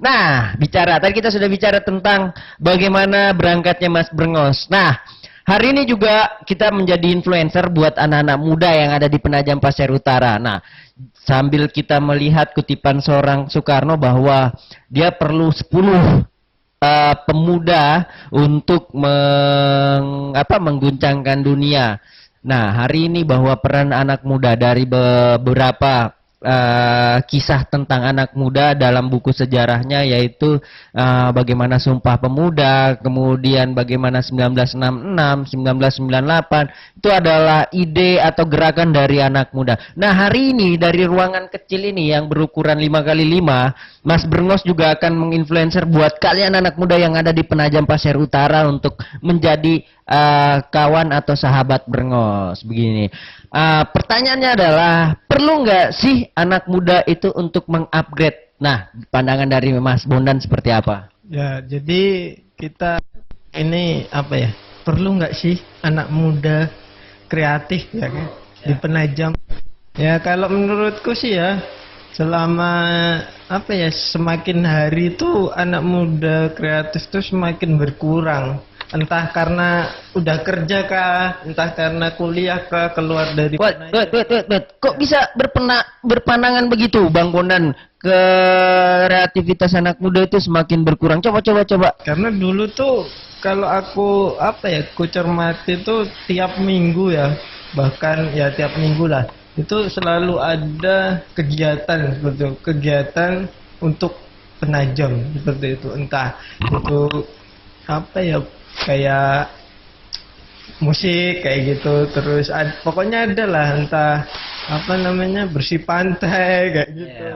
Nah, tadi kita sudah bicara tentang bagaimana berangkatnya Mas Brengos. Nah, hari ini juga kita menjadi influencer buat anak-anak muda yang ada di Penajam Pasir Utara. Nah, sambil kita melihat kutipan seorang Soekarno bahwa dia perlu 10 pemuda untuk mengguncangkan dunia. Nah, hari ini bahwa peran anak muda dari beberapa kisah tentang anak muda dalam buku sejarahnya, yaitu bagaimana Sumpah Pemuda, kemudian bagaimana 1966, 1998, itu adalah ide atau gerakan dari anak muda. Nah, hari ini dari ruangan kecil ini yang berukuran 5x5, Mas Brengos juga akan menginfluencer buat kalian anak muda yang ada di Penajam Pasir Utara untuk menjadi kawan atau sahabat Brengos. Begini, pertanyaannya adalah, perlu nggak sih anak muda itu untuk mengupgrade? Nah, pandangan dari Mas Bondan seperti apa? Ya, jadi kita ini apa ya? Perlu nggak sih anak muda kreatif ya kan di Penajam? Ya kalau menurutku sih ya, selama apa ya, semakin hari itu anak muda kreatif tuh semakin berkurang. Entah karena udah kerja kah, entah karena kuliah kah, keluar dari Penajam. Wait. Kok bisa berpandangan begitu, Bang Bondan? Kreativitas anak muda itu semakin berkurang. Coba. Karena dulu tuh kalau aku apa ya, ku cermati tuh tiap minggu ya, bahkan ya tiap minggu lah, itu selalu ada kegiatan seperti itu, kegiatan untuk Penajam seperti itu, entah itu apa ya, kayak musik kayak gitu, terus pokoknya ada lah, entah apa namanya, bersih pantai kayak gitu.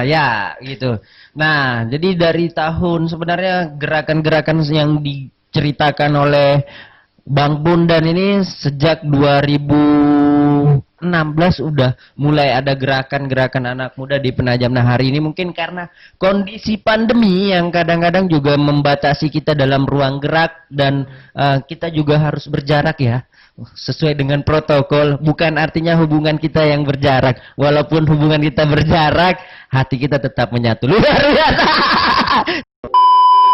Ya, gitu. Nah, jadi dari tahun sebenarnya gerakan-gerakan yang diceritakan oleh Bang Bondan ini sejak 2016 udah mulai ada gerakan-gerakan anak muda di Penajam. Nah, hari ini mungkin karena kondisi pandemi yang kadang-kadang juga membatasi kita dalam ruang gerak, dan kita juga harus berjarak ya, sesuai dengan protokol. Bukan artinya hubungan kita yang berjarak, walaupun hubungan kita berjarak, hati kita tetap menyatu. Luar biasa.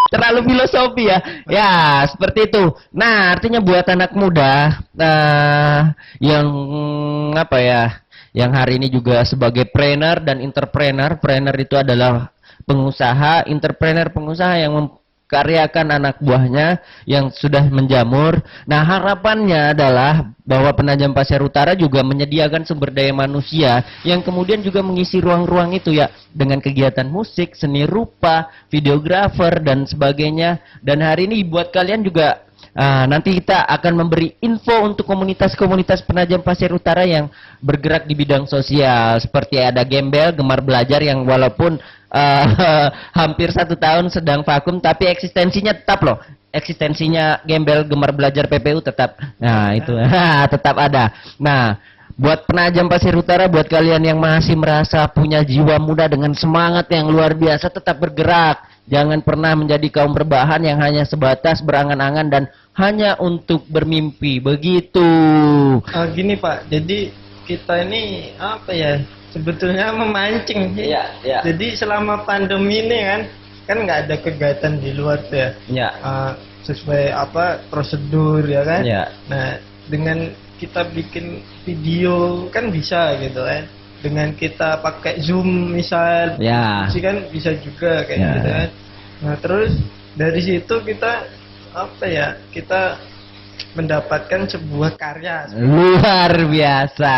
Terlalu filosofi ya. Ya, seperti itu. Nah, artinya buat anak muda yang apa ya, yang hari ini juga sebagai trainer dan entrepreneur. Trainer itu adalah pengusaha, entrepreneur pengusaha yang karyakan anak buahnya yang sudah menjamur. Nah, harapannya adalah bahwa Penajam Pasir Utara juga menyediakan sumber daya manusia yang kemudian juga mengisi ruang-ruang itu ya, dengan kegiatan musik, seni rupa, videografer dan sebagainya. Dan hari ini buat kalian juga nanti kita akan memberi info untuk komunitas-komunitas Penajam Pasir Utara yang bergerak di bidang sosial. Seperti ada Gembel Gemar Belajar yang walaupun hampir 1 tahun sedang vakum, tapi eksistensinya tetap loh. Eksistensinya Gembel Gemar Belajar PPU tetap. Nah, itu tetap ada. Nah, buat Penajam Pasir Utara, buat kalian yang masih merasa punya jiwa muda dengan semangat yang luar biasa, tetap bergerak. Jangan pernah menjadi kaum rebahan yang hanya sebatas berangan-angan dan hanya untuk bermimpi. Begitu. Gini Pak, jadi kita ini apa ya, sebetulnya memancing sih. Iya. Jadi selama pandemi ini kan nggak ada kegiatan di luar tuh ya. Iya. Sesuai apa prosedur ya kan. Iya. Nah, dengan kita bikin video kan bisa gitu kan. Dengan kita pakai Zoom misal, Ya. kan bisa juga kayak Ya. gitu kan. Nah, terus dari situ kita apa ya, kita mendapatkan sebuah karya. Luar biasa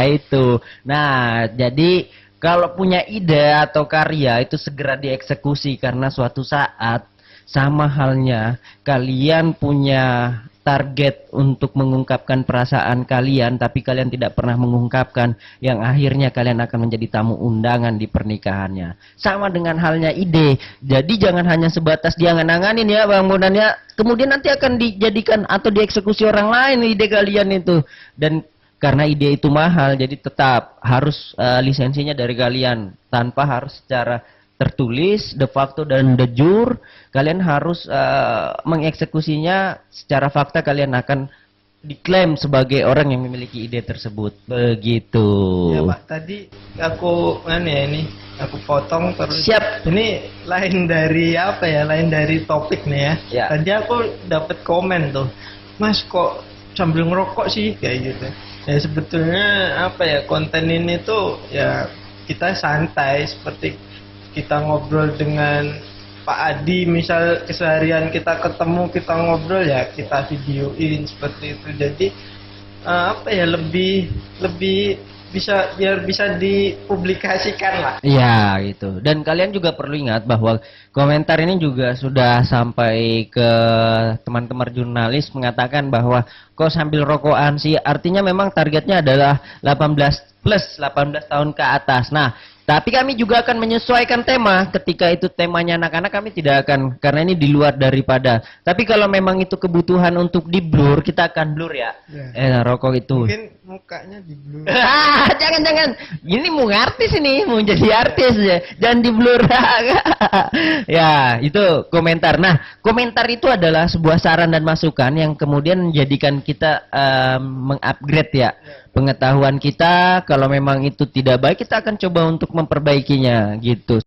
itu. Nah, jadi kalau punya ide atau karya itu segera dieksekusi, karena suatu saat sama halnya kalian punya target untuk mengungkapkan perasaan kalian, tapi kalian tidak pernah mengungkapkan, yang akhirnya kalian akan menjadi tamu undangan di pernikahannya. Sama dengan halnya ide. Jadi jangan hanya sebatas diangan-anganin ya Bang Bondan ya. Kemudian nanti akan dijadikan atau dieksekusi orang lain ide kalian itu. Dan karena ide itu mahal, jadi tetap harus lisensinya dari kalian, tanpa harus secara tertulis, de facto dan de jure. Kalian harus mengeksekusinya secara fakta, kalian akan diklaim sebagai orang yang memiliki ide tersebut. Begitu. Ya Pak, tadi aku aku potong terus. Siap. Ini lain dari apa ya? Lain dari topik nih ya. Ya. Tadi aku dapat komen tuh, Mas kok sambil ngerokok sih kayak gitu. Ya sebetulnya apa ya, konten ini tuh ya kita santai, seperti kita ngobrol dengan Pak Adi, misal keseharian kita ketemu, kita ngobrol ya kita videoin seperti itu. Jadi apa ya, lebih bisa, biar bisa dipublikasikan lah. Iya gitu. Dan kalian juga perlu ingat bahwa komentar ini juga sudah sampai ke teman-teman jurnalis mengatakan bahwa kok sambil rokokan sih. Artinya memang targetnya adalah 18 plus 18 tahun ke atas. Nah, tapi kami juga akan menyesuaikan tema. Ketika itu temanya anak-anak, kami tidak akan, karena ini di luar daripada. Tapi kalau memang itu kebutuhan untuk di blur, kita akan blur ya. Rokok itu. Mungkin mukanya di blur. Jangan. Ini mau ngartis ini, mau jadi artis ya. Jangan di blur. Ya, itu komentar. Nah, komentar itu adalah sebuah saran dan masukan yang kemudian menjadikan kita mengupgrade ya pengetahuan kita. Kalau memang itu tidak baik, kita akan coba untuk memperbaikinya gitu.